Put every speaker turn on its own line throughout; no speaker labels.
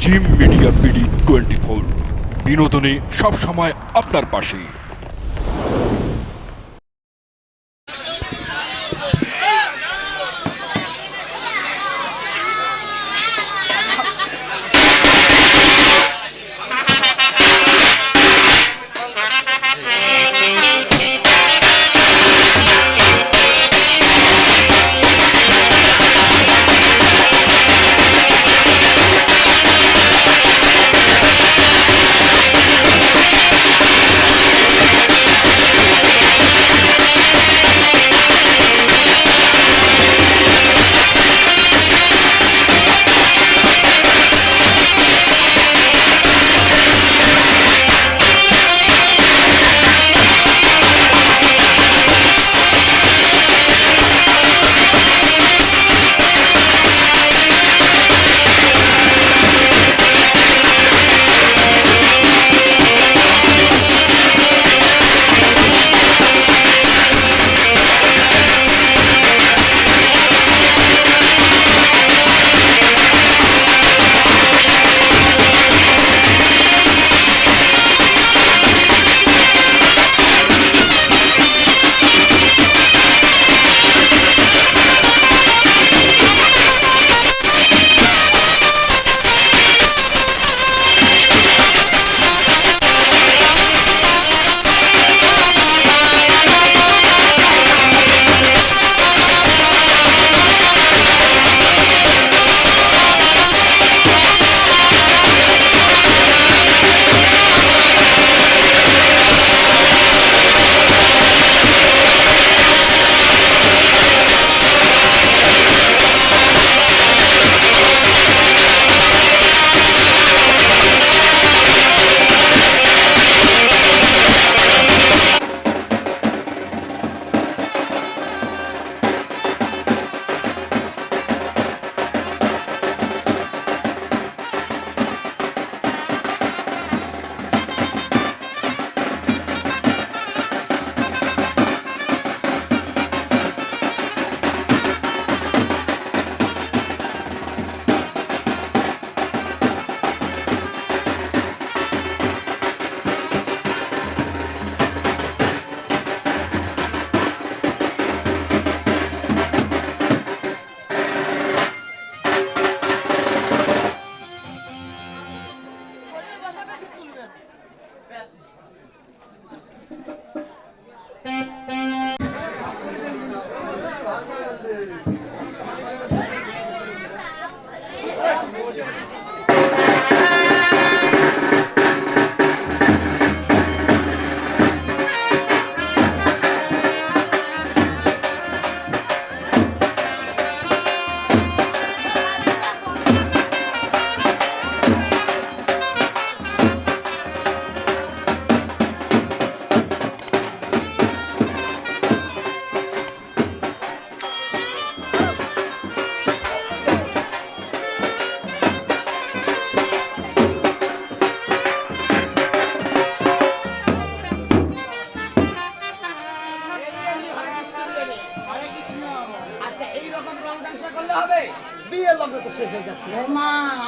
Gym media BD 24 বিনোদনে সবসময় আপনার পাশে।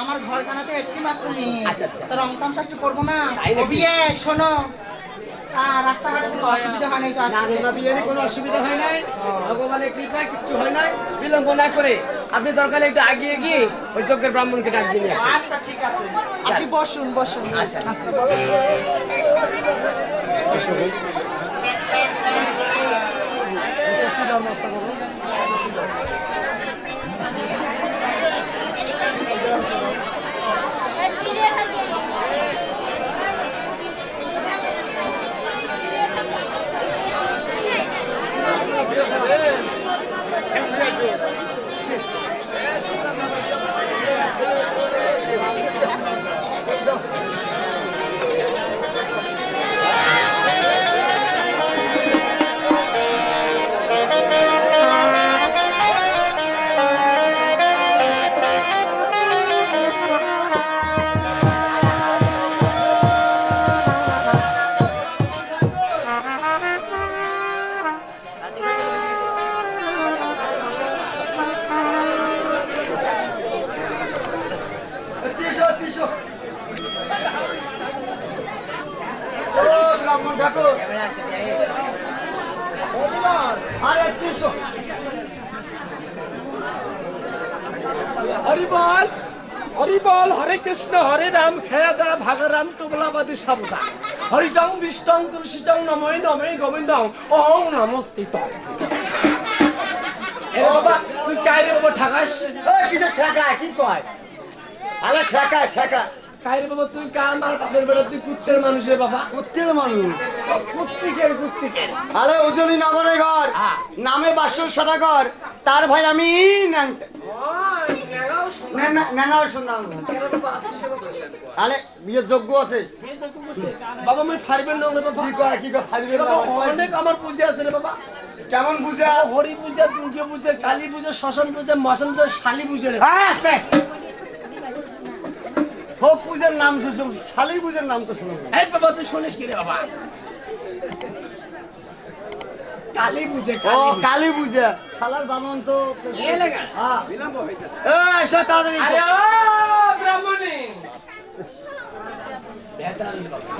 আমার ঘরখানাতে একটি মাত্র মেয়ে। রং তামসা একটু করবো না? বিয়ে শোনো, রাস্তাঘাটে কোনো অসুবিধা হয় নাই তো?
না, বিয়েরই কোনো অসুবিধা হয় নাই, ভগবানের কৃপায় কিচ্ছু হয় নাই। বিলম্ব না করে আপনি দরকার একটু আগিয়ে গিয়ে ওই যজ্ঞের ব্রাহ্মণকে ডাক দিয়ে আসুন।
আচ্ছা ঠিক আছে, আপনি বসুন বসুন। আচ্ছা
হরিবল হরিবল হরে কৃষ্ণ হরে রাম খেয়া দা ভাগরাম তোবলাবাদী সাবুদা হরিটং বিষ্টং তুলসীটং নময় নময় গোবিন্দং ওং নমস্তিত এ বাবা তুই কাইরে বাবা ঠাকাস
ওই কিছু ঠেকা কি কয় আলে ঠেকা ঠেকা
কাইরে বাবা তুই কার মার বাপের বেড়া তুই কুত্তের মানুষের বাবা
কুত্তের মানুষ
কুত্তিকের কুত্তিকের
আলে উজনি নগরে ঘর নামে 500 সদাগর তার ভাই আমি নানাও শুনলাম আলে বিয়ে যোগ্য আছে
বাবা আমি ফারবেন না রে বাবা
কি কয় ফাইবে
অনেক আমার পুজো আছে রে বাবা
কেমন বুঝা
হরি পূজা দুর্গা পূজা কালী পূজা শ্মশান পূজা মশান পূজা শালী পূজা রে
আছে সব পূজার নাম শুনছো শালি পূজার নাম তো শুনুন
এই বাবা তুই শুনিস কি রে বাবা কালী পূজা
ও কালী পূজা শালার বামন তো
এ লাগা
হ্যাঁ
বিলম্ব হয়ে যাচ্ছে
এই এসো তাড়াতাড়ি এসো।
আরে ও ব্রাহ্মণী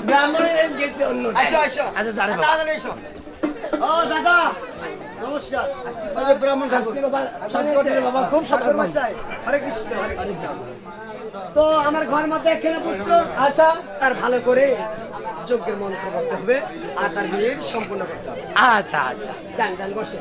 ব্রাহ্মণী গেছে অন্য
এসো এসো
আচ্ছা জানে বাবা
তাড়াতাড়ি এসো ও দাদা নমস্কার আরে ব্রাহ্মণ ঠাকুর
বাবা সৎকর রে বাবা খুব সৎকর
মশাই হরে কৃষ্ণ হরে কৃষ্ণ তো আমার ঘর মধ্যে একখানে পুত্র
আচ্ছা
তার ভালো করে যজ্ঞের মন্ত্র করতে হবে আর তার বিয়ে সম্পূর্ণ করতে হবে
আচ্ছা আচ্ছা
ডান ডান বসে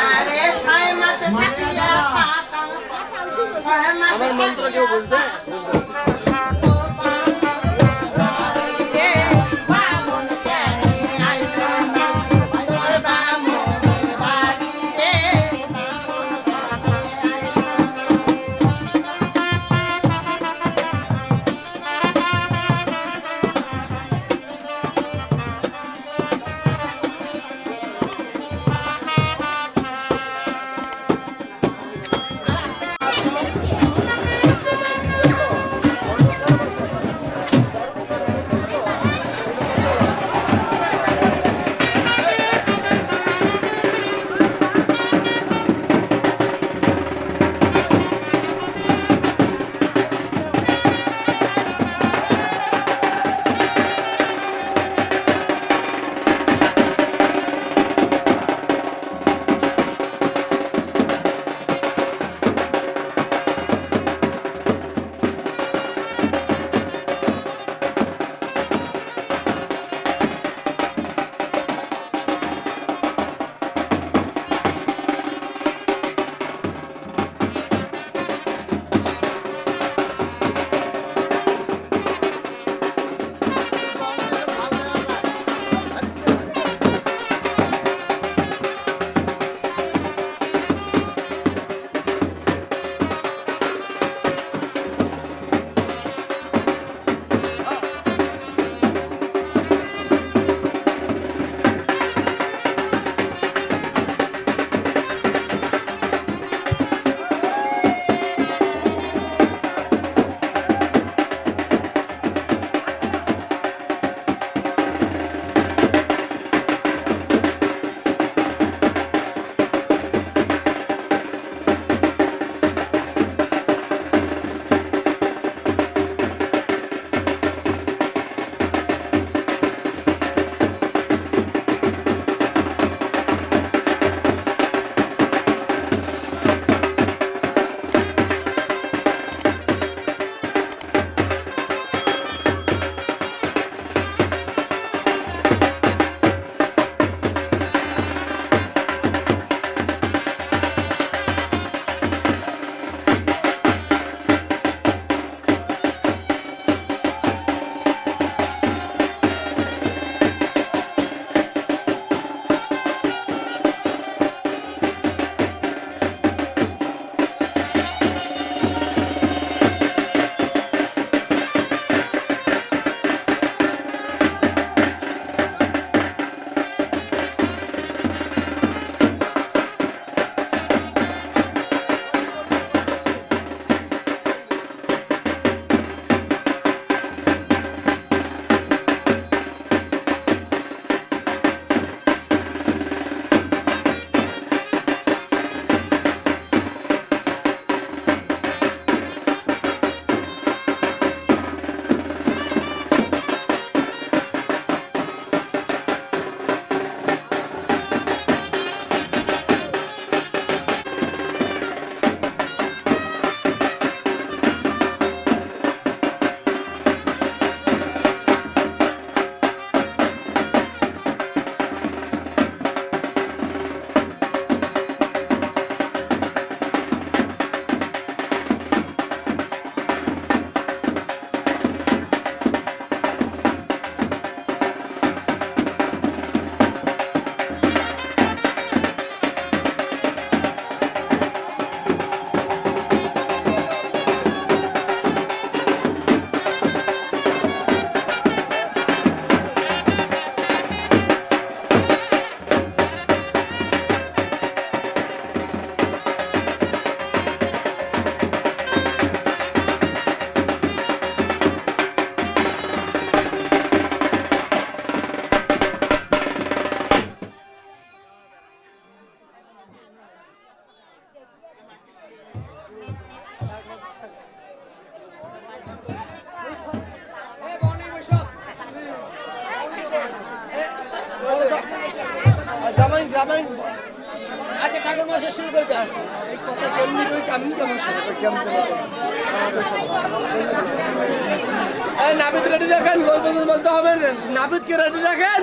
আরে 6 মাসে থাকিয়া আমার মন্ত্র কেউ বুঝবে
রামায়ণ
আচ্ছা ঠাকুর মশাই শুরু করে দেন।
এই কথা কেমনি কই আমি কেমন শুনে কেমন নাবিদ রেডি রাখেন, গল্প বলতে হবে, নাবিদকে রেডি রাখেন।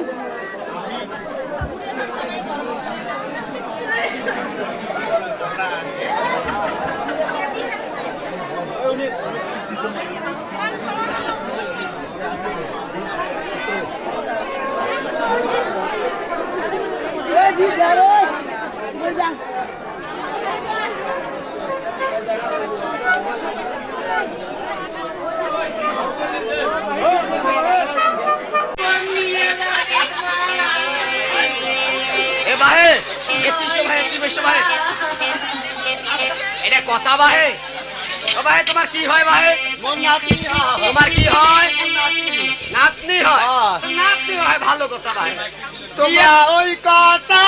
এ ভাই এটা কথা ভাই। ও ভাই তোমার কি হয় ভাই? তোমার কি হয়? নাতনি হয়। নাতনি হয়, ভালো কথা ভাই।
তোমরা ওই কথা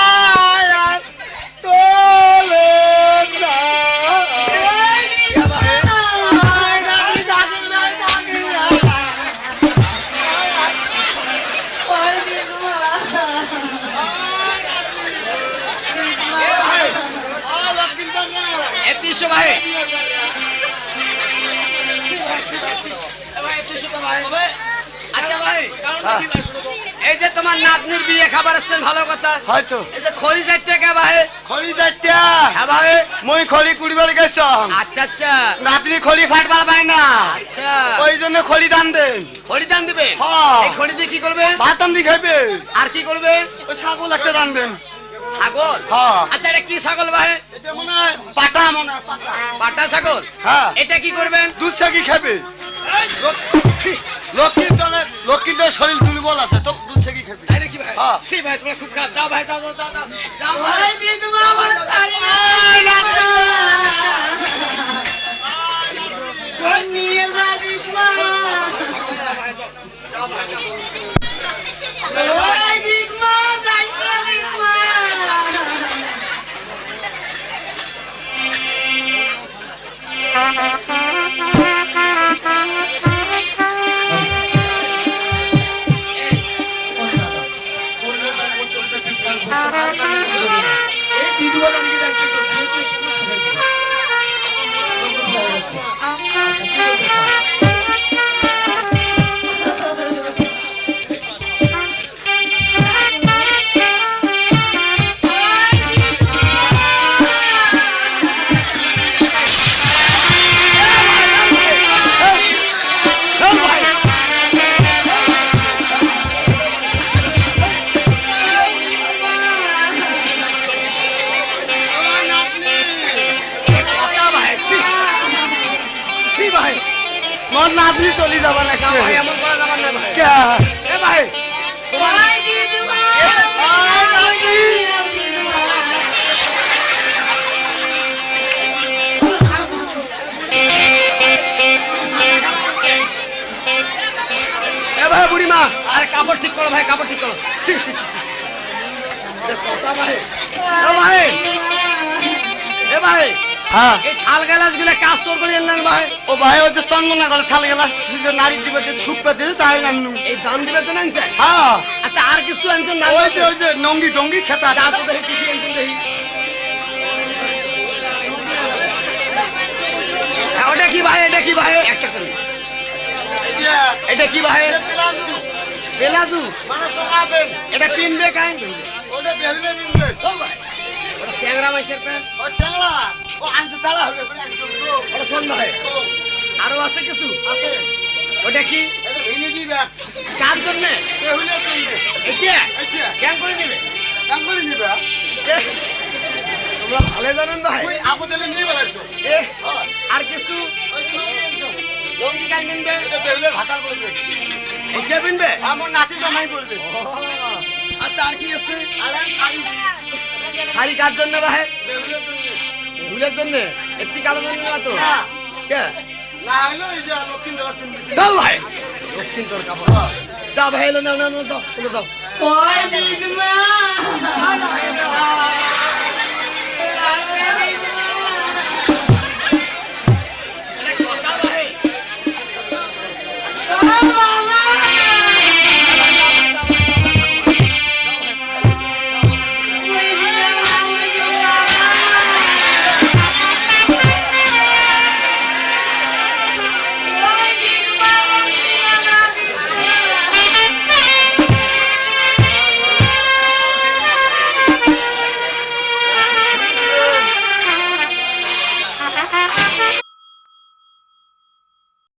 তোলে না।
ভাই আচ্ছা ভাই, এই যে তোমার নাতনির বিয়ে খাবার আসছেন, ভালো কথা।
হয়তো
এই যে খড়ি 4 টাকা ভাই।
খড়ি 4 টাকা?
হ্যাঁ ভাই।
মই খড়ি কুড়িবার গেছ।
আচ্ছা আচ্ছা
নাতনি খড়ি ফাটবার পায় না,
আচ্ছা,
ওই জন্য খড়ি দান দেন।
খড়ি দান দিবে?
হ্যাঁ।
এই খড়ি দিয়ে কি করবে?
ভাত আমদি খাইবে।
আর কি করবে?
ওই ছাগল একটা দান দেন।
ছাগল?
হ্যাঁ।
আচ্ছা, এটা কি ছাগল ভাই?
এটা মনে হয় পাটা, মনে হয় পাটা।
পাটা ছাগল?
হ্যাঁ।
এটা কি করবেন?
দুধ ছাগি খাবে। লক্ষ্মীর শরীর দুর্বল আছে, তো দুধ ছাগি খাবে।
তাই নাকি ভাই?
হ্যাঁ।
সে ভাই তোমরা খুব খারাপ। যাও ভাই, যাও যাও যাও যাও। যাও ভাই। যাও ভাই, যাও।
মোর নাতনি চলি যাবা না।
যাও ভাই, এমন করা যাবার না ভাই।
কে?
এ ভাই, তোমার বুড়িমা, আরে কাপড় ঠিক করো ভাই, কাপড় ঠিক করো। সি সি সি সি কথা ভাই। ও ভাই, এ ভাই,
হ্যাঁ।
এই থাল গ্লাস গুলা কাজ চোর করে এলেন ভাই।
ও ভাই, ওই যে চন্দনা করে থাল গেলা নারী দিবে, সুখ পেতে তাই নানু।
এই দান দিবে তো আনছেন?
হ্যাঁ।
আচ্ছা, আর কিছু আনছেন না?
ওই যে নঙ্গি টঙ্গি খেতা।
যা তো দেখি কি কি আনছেন দেখি। ওটা কি ভাই? এটা কি ভাই? একটা করে। এটা কি ভাই? বেলাজু? এটা পিনবে কাই? ও ভাই, ওটা চ্যাংরা মাইসের প্যান্ট। ওটা ঠান্ডা হয়। আরো আছে কিছু? ওটা কি? কার জন্য? এটা কেন করে নিবে? এহ, তোমরা ভালো জানেন ভাই। এহ, আর কিছু? লঙ্গি কাই কিনবে? এটা কিনবে?
আমার নাতি জামাই করবে।
আচ্ছা, আর কি আছে? শাড়ি কার জন্য ভাই? ভুলের জন্য? একটি কালো জন্য না তো? কে? দাও ভাই, দক্ষিণ তোর কাপড়। যাও ভাই, এলো, নাও নাও নাও, যাও, যাও।